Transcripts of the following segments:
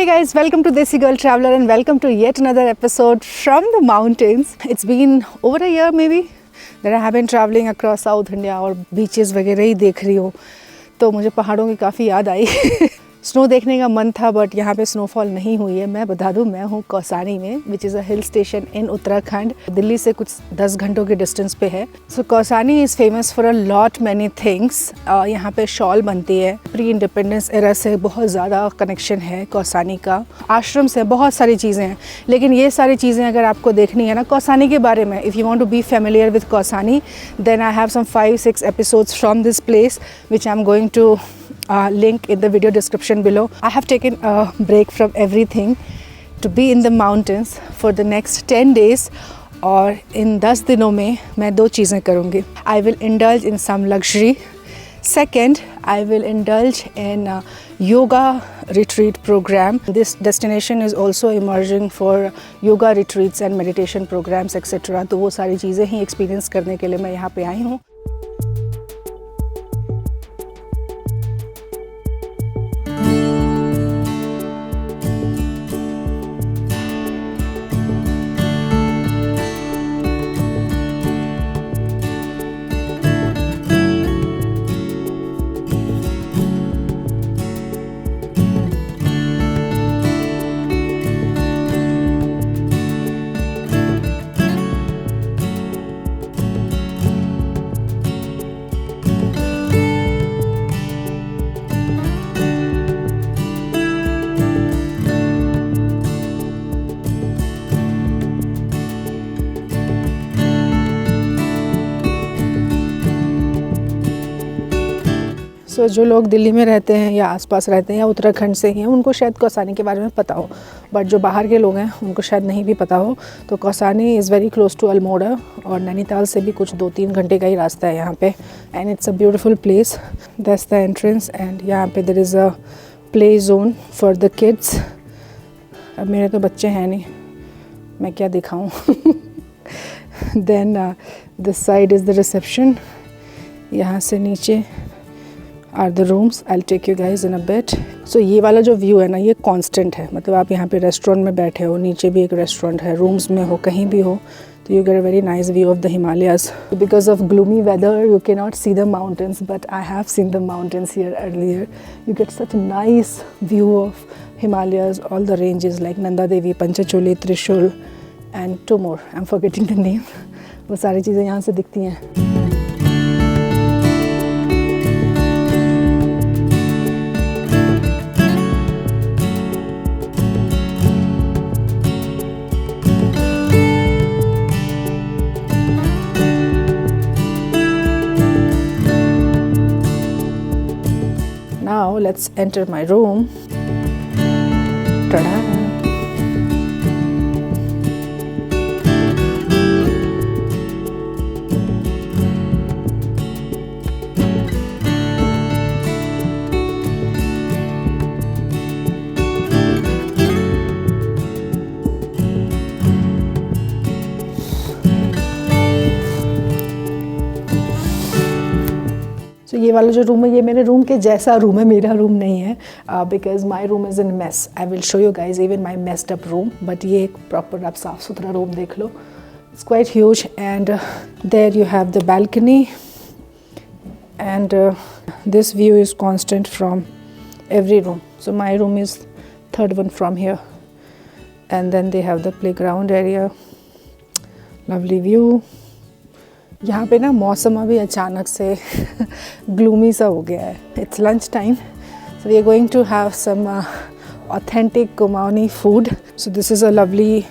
guys, welcome to Desi Girl Traveler and welcome to yet another episode from the mountains. It's been over a year maybe that I have been traveling across South India और beaches वगैरह ही देख रही हूँ, तो मुझे पहाड़ों की काफ़ी याद आई। स्नो देखने का मन था बट यहाँ पे स्नोफॉल नहीं हुई है। मैं बता दूँ, मैं हूँ कौसानी में, which is a hill station in Uttarakhand. Delhi से कुछ 10 घंटों के डिस्टेंस पे है। So Kausani is famous for a lot many things. यहाँ पे शॉल बनती है। प्री इंडिपेंडेंस एरा से बहुत ज़्यादा कनेक्शन है कौसानी का। आश्रम से बहुत सारी चीज़ें हैं, लेकिन ये सारी चीज़ें अगर आपको देखनी है ना कौसानी के बारे में, if you want to be familiar with Kausani, then I have some 5-6 episodes from this place which I am going to link in the video description below. I have taken a break from everything to be in the mountains for the next 10 days और इन 10 दिनों में मैं 2 चीज़ें करूँगी. I will indulge in some luxury. Second, I will indulge in a yoga retreat program. This destination is also emerging for yoga retreats and meditation programs etc. तो वो सारी चीज़ें ही experience करने के लिए मैं यहाँ पे आई हूँ. जो लोग दिल्ली में रहते हैं या आसपास रहते हैं या उत्तराखंड से ही हैं, उनको शायद कौसानी के बारे में पता हो, बट जो बाहर के लोग हैं उनको शायद नहीं भी पता हो। तो Kausani is very close to Almora और नैनीताल से भी कुछ 2-3 घंटे का ही रास्ता है यहाँ पे। And it's a beautiful place. That's the entrance and यहाँ पे there is a play zone for the kids. अब मेरे तो बच्चे हैं नहीं, मैं क्या दिखाऊँ। Then this side is the reception. यहाँ से नीचे are the rooms. I will take you guys in a bit. So ये वाला जो व्यू है ना, ये कांस्टेंट है। मतलब आप यहाँ पे रेस्टोरेंट में बैठे हो, नीचे भी एक रेस्टोरेंट है, रूम्स में हो, कहीं भी हो, तो you get a very nice view of the Himalayas. Because of gloomy weather you can not see the mountains, but I have seen the mountains here earlier. You get such a nice view of Himalayas, all the ranges like Nanda Devi, Panchachuli, Trishul and 2 more. I am forgetting the name. वो सारी चीज़ें यहाँ से दिखती हैं. Now let's enter my room. Ta-da! तो ये वाला जो रूम है, ये मेरे रूम के जैसा रूम है, मेरा रूम नहीं है, because my room is in mess. I will show you guys even my messed up room, but ये एक प्रॉपर आप साफ़ सुथरा रूम देख लो. It's quite huge and there you have the balcony and this view is constant from every room. So my room is third one from here and then they have the playground area. Lovely view. यहाँ पे ना मौसम अभी अचानक से gloomy सा हो गया है. It's lunch time, so we are going to have some authentic Kumaoni food. So this is a lovely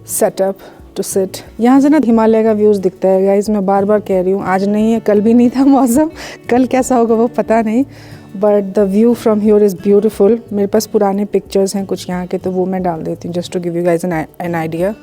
setup to sit. यहाँ से ना हिमालय का व्यूज़ दिखता है गाइज. मैं बार बार कह रही हूँ, आज नहीं है, कल भी नहीं था मौसम, कल कैसा होगा वो पता नहीं, but the view from here is beautiful. मेरे पास पुराने पिक्चर्स हैं कुछ यहाँ के, तो वो मैं डाल देती हूँ just to give you guys an idea.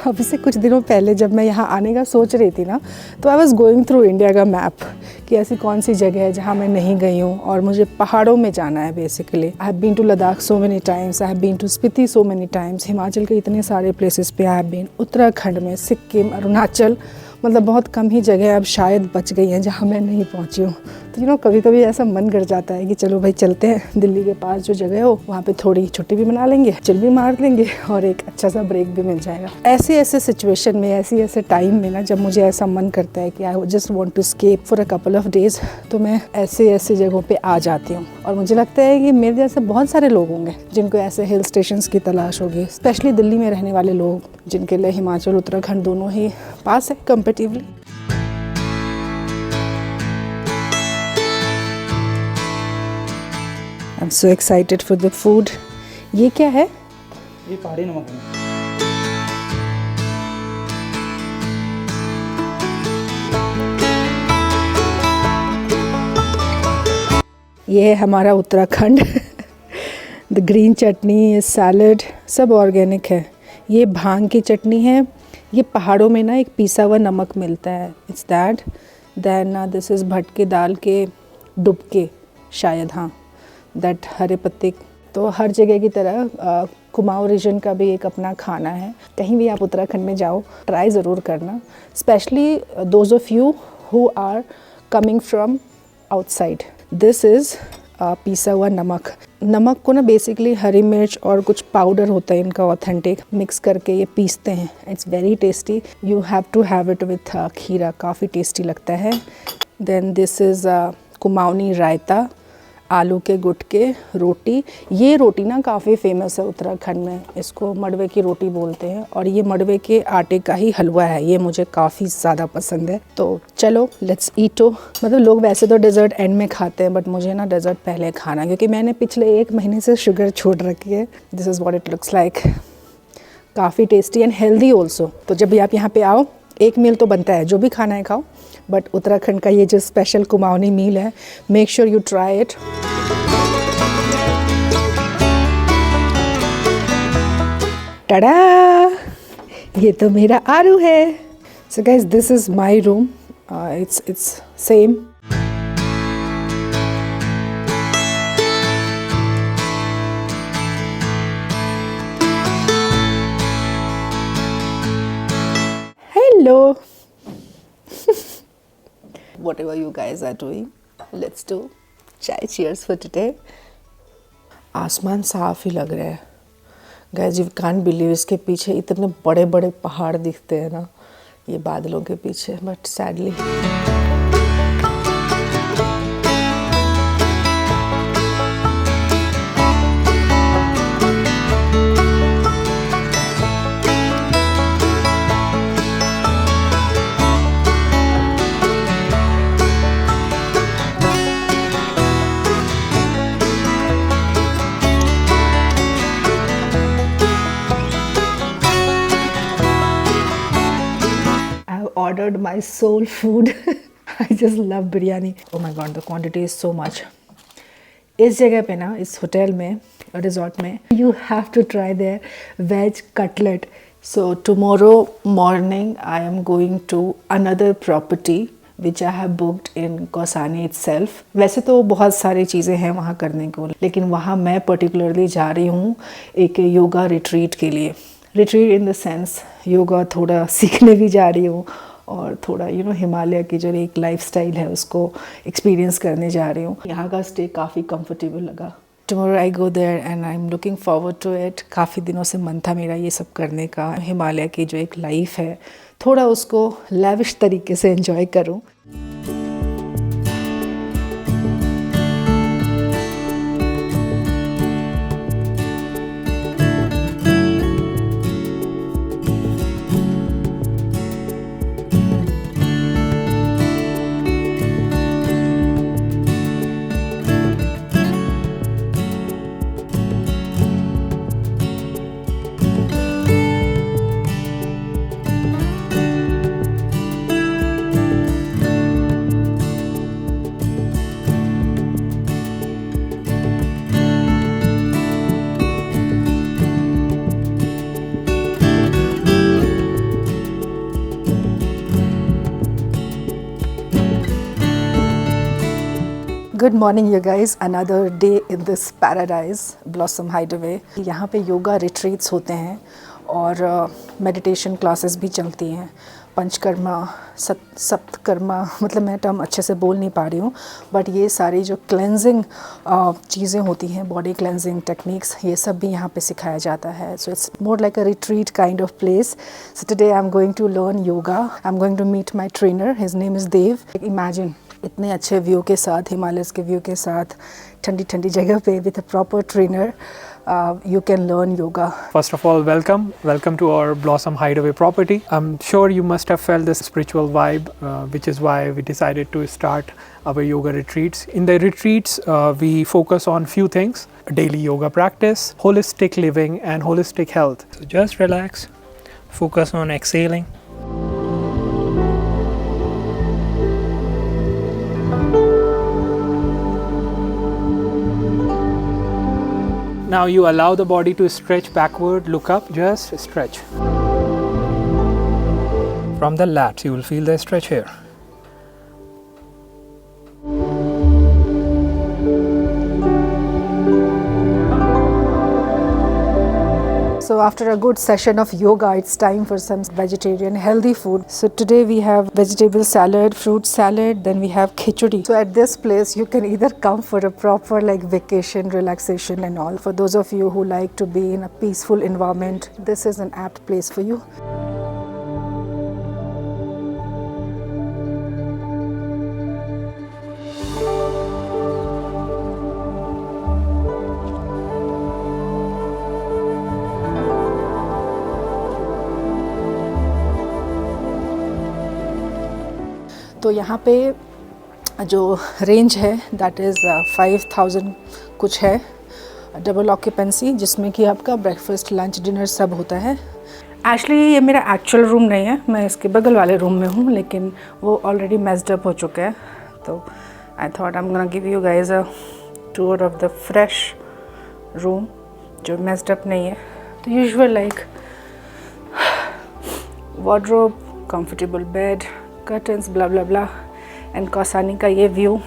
अब से कुछ दिनों पहले जब मैं यहाँ आने का सोच रही थी ना, तो I was going through India का मैप कि ऐसी कौन सी जगह है जहाँ मैं नहीं गई हूँ और मुझे पहाड़ों में जाना है basically. I have been to Ladakh so many times, I have been to Spiti so many times, Himachal के इतने सारे प्लेसेस पे आई हैव बीन, उत्तराखंड में, सिक्किम, अरुणाचल, मतलब बहुत कम ही जगह अब शायद बच गई हैं जहाँ मैं नहीं पहुँची हूँ। तो कभी कभी ऐसा मन कर जाता है कि चलो भाई चलते हैं, दिल्ली के पास जो जगह हो वहाँ पे थोड़ी छुट्टी भी मना लेंगे, चिल भी मार लेंगे और एक अच्छा सा ब्रेक भी मिल जाएगा। ऐसे सिचुएशन में, ऐसे टाइम में ना, जब मुझे ऐसा मन करता है कि I just want to escape for a couple of days, तो मैं ऐसे जगहों पे आ जाती हूँ। और मुझे लगता है कि मेरे जैसे बहुत सारे लोग होंगे जिनको ऐसे हिल स्टेशंस की तलाश होगी, स्पेशली दिल्ली में रहने वाले लोग जिनके लिए हिमाचल उत्तराखंड दोनों ही पास है comparatively. I'm so excited for the food. ये क्या है? ये पहाड़ी नमक है। ये है हमारा Uttarakhand. The green chutney, salad, सब ऑर्गेनिक है। ये भांग की चटनी है। ये पहाड़ों में ना एक पिसा हुआ नमक मिलता है, it's that. Then this is भटके दाल के डुबके, शायद, हाँ, दैट हरे पत्ते। तो हर जगह की तरह कुमाऊं रीजन का भी एक अपना खाना है। कहीं भी आप उत्तराखंड में जाओ, ट्राई ज़रूर करना, specially those of you who are coming from outside. This is पिसा हुआ नमक। नमक को ना बेसिकली हरी मिर्च और कुछ पाउडर होता है इनका ऑथेंटिक, मिक्स करके ये पीसते हैं। It's very tasty, you have to have it with खीरा, काफ़ी टेस्टी लगता है। देन दिस इज़ कुमाऊनी रायता, आलू के गुटके, रोटी। ये रोटी ना काफ़ी फेमस है उत्तराखंड में, इसको मड़वे की रोटी बोलते हैं और ये मड़वे के आटे का ही हलवा है। ये मुझे काफ़ी ज़्यादा पसंद है। तो चलो लेट्स ईटो। मतलब लोग वैसे तो डेज़र्ट एंड में खाते हैं, बट मुझे ना डेज़र्ट पहले खाना, क्योंकि मैंने पिछले 1 महीने से शुगर छोड़ रखी है। This is what it looks like. काफ़ी टेस्टी एंड हेल्दी ऑल्सो। तो जब भी आप यहाँ पे आओ, एक मील तो बनता है, जो भी खाना है खाओ, बट उत्तराखंड का ये जो स्पेशल कुमाऊनी मील है, make sure you try it. Tada, ये तो मेरा आरू है। So guys, this is my room, it's same. Hello. Whatever you guys are doing, let's do chai cheers for today. आसमान साफ ही लग रहा है गाइस, यू कांट बिलीव, इसके पीछे इतने बड़े बड़े पहाड़ दिखते हैं ना ये बादलों के पीछे, but sadly ordered my soul food. I just love biryani. Oh my god, the quantity is so much. इस जगह पे ना, इस होटल में, रिजॉर्ट में, you have to try their veg cutlet. So tomorrow morning I am going to another property which I have booked in Kausani itself. वैसे तो बहुत सारी चीज़ें हैं वहाँ करने को, लेकिन वहाँ मैं पर्टिकुलरली जा रही हूँ एक योगा रिट्रीट के लिए। Retreat in the sense yoga थोड़ा सीखने भी जा रही हूँ और थोड़ा हिमालय की जो एक लाइफस्टाइल है उसको एक्सपीरियंस करने जा रही हूँ। यहाँ का स्टे काफ़ी कंफर्टेबल लगा। Tomorrow I go there and I am looking forward to it. काफ़ी दिनों से मन था मेरा ये सब करने का, हिमालय की जो एक लाइफ है थोड़ा उसको लैविश तरीके से एंजॉय करूँ। Good morning you guys, another day in this paradise blossom hideaway. यहाँ पे योगा रिट्रीट्स होते हैं और मेडिटेशन क्लासेस भी चलती हैं। पंचकर्मा, सप्तकर्मा, मतलब मैं टर्म अच्छे से बोल नहीं पा रही हूँ, बट ये सारी जो क्लेंजिंग चीज़ें होती हैं, बॉडी क्लेंजिंग टेक्निक्स, ये सब भी यहाँ पे सिखाया जाता है। So it's more like a retreat kind of place. So today I am going to learn yoga. I am going to meet my trainer, his name is Dev. Imagine इतने अच्छे व्यू के साथ, हिमालयस के व्यू के साथ, ठंडी ठंडी जगह पे with a proper trainer, you can learn yoga. First of all, welcome to our Blossom Hideaway property. I'm sure you must have felt this spiritual vibe, which is why we decided to start our yoga retreats. In the retreats, we focus on few things: daily yoga practice, holistic living, and holistic health. So just relax, focus on exhaling. Now you allow the body to stretch backward, look up, just stretch. From the lats, you will feel the stretch here. So after a good session of yoga, it's time for some vegetarian healthy food. So today we have vegetable salad, fruit salad, then we have khichdi. So at this place you can either come for a proper like vacation, relaxation and all. For those of you who like to be in a peaceful environment, this is an apt place for you. तो यहाँ पे जो range है that is 5000 कुछ है, double occupancy, जिसमें कि आपका ब्रेकफास्ट, लंच, डिनर सब होता है। एक्चुअली ये मेरा एक्चुअल रूम नहीं है, मैं इसके बगल वाले रूम में हूँ, लेकिन वो ऑलरेडी मेस्ड अप हो चुका है। तो I thought I am gonna give you guys a tour of the fresh room जो मेस्ड अप नहीं है। तो usual like wardrobe, comfortable bed, curtains, blah blah blah. And Kausani का ये व्यू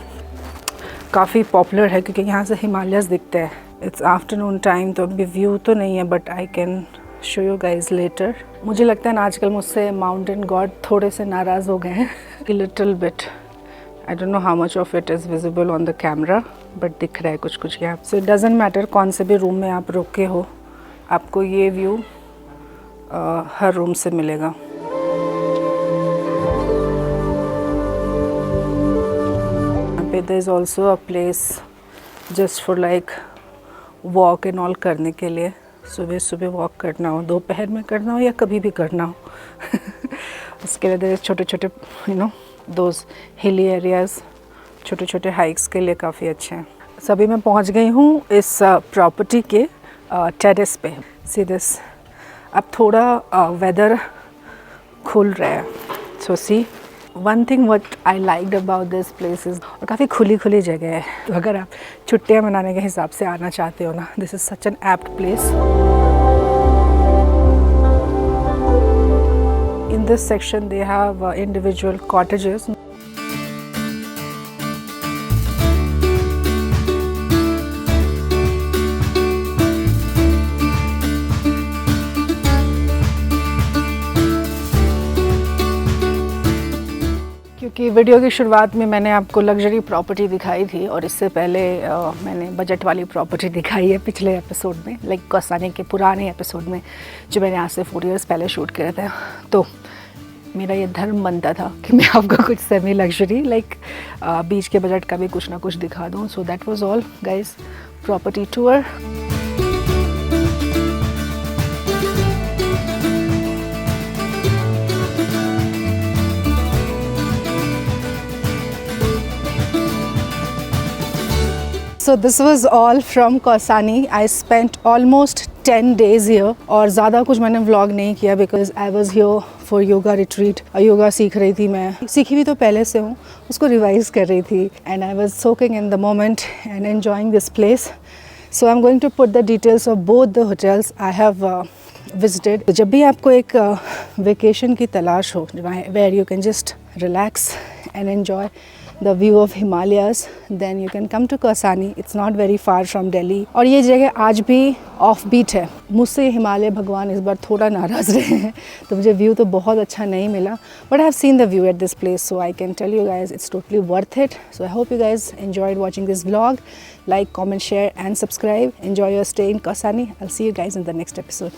काफ़ी पॉपुलर है क्योंकि यहाँ से हिमालयस दिखते हैं। इट्स आफ्टरनून टाइम, तो अभी व्यू तो नहीं है, but I can show you guys letter. मुझे लगता है ना आजकल मुझसे माउंटेन गॉड थोड़े से नाराज़ हो गए हैं, little bit. I don't know how much of it is visible on the camera, but दिख रहा है कुछ कुछ यहाँ। सो इट डजेंट मैटर कौन से भी रूम में आप रुके हो, आपको ये व्यू हर रूम से मिलेगा। There is also a place just for like walk and all करने के लिए। सुबह सुबह वॉक करना हो, दोपहर में करना हो या कभी भी करना हो उसके लिए छोटे छोटे दोज हिली एरियाज़, छोटे छोटे हाइक्स के लिए काफ़ी अच्छे हैं। सभी मैं पहुंच गई हूँ इस प्रॉपर्टी के टेरेस पे। सी दिस, अब थोड़ा वेदर खुल रहा है। So see one thing what I liked about this place is, और काफ़ी खुली खुली जगह है, तो अगर आप छुट्टियाँ मनाने के हिसाब से आना चाहते हो ना, this is such an apt place. In this section they have individual cottages. कि वीडियो की शुरुआत में मैंने आपको लग्जरी प्रॉपर्टी दिखाई थी, और इससे पहले मैंने बजट वाली प्रॉपर्टी दिखाई है पिछले एपिसोड में, लाइक कौसानी के पुराने एपिसोड में जो मैंने आज से 4 इयर्स पहले शूट किया था। तो मेरा ये धर्म बनता था कि मैं आपको कुछ सेमी लग्जरी लाइक बीच के बजट का भी कुछ ना कुछ दिखा दूँ। So that was all guys, property tour. So this was all from Kausani. I spent almost 10 days here और ज़्यादा कुछ मैंने vlog नहीं किया because I was here for yoga retreat। Yoga सीख रही थी, मैं सीखी भी तो पहले से हूँ, उसको रिवाइज कर रही थी, and I was soaking in the moment and enjoying this place। So I'm going to put the details of both the hotels I have visited। तो जब भी आपको एक vacation की तलाश हो where you can just relax and enjoy the view of Himalayas, then you can come to Kausani. It's not very far from Delhi. और ये जगह आज भी ऑफ बीट है. मुझसे हिमालय भगवान इस बार थोड़ा नाराज़ रहे हैं, तो मुझे व्यू तो बहुत अच्छा नहीं मिला. But I have seen the view at this place, so I can tell you guys it's totally worth it. So I hope you guys enjoyed watching this vlog. Like, comment, share and subscribe. Enjoy your stay in Kausani. I'll see you guys in the next episode.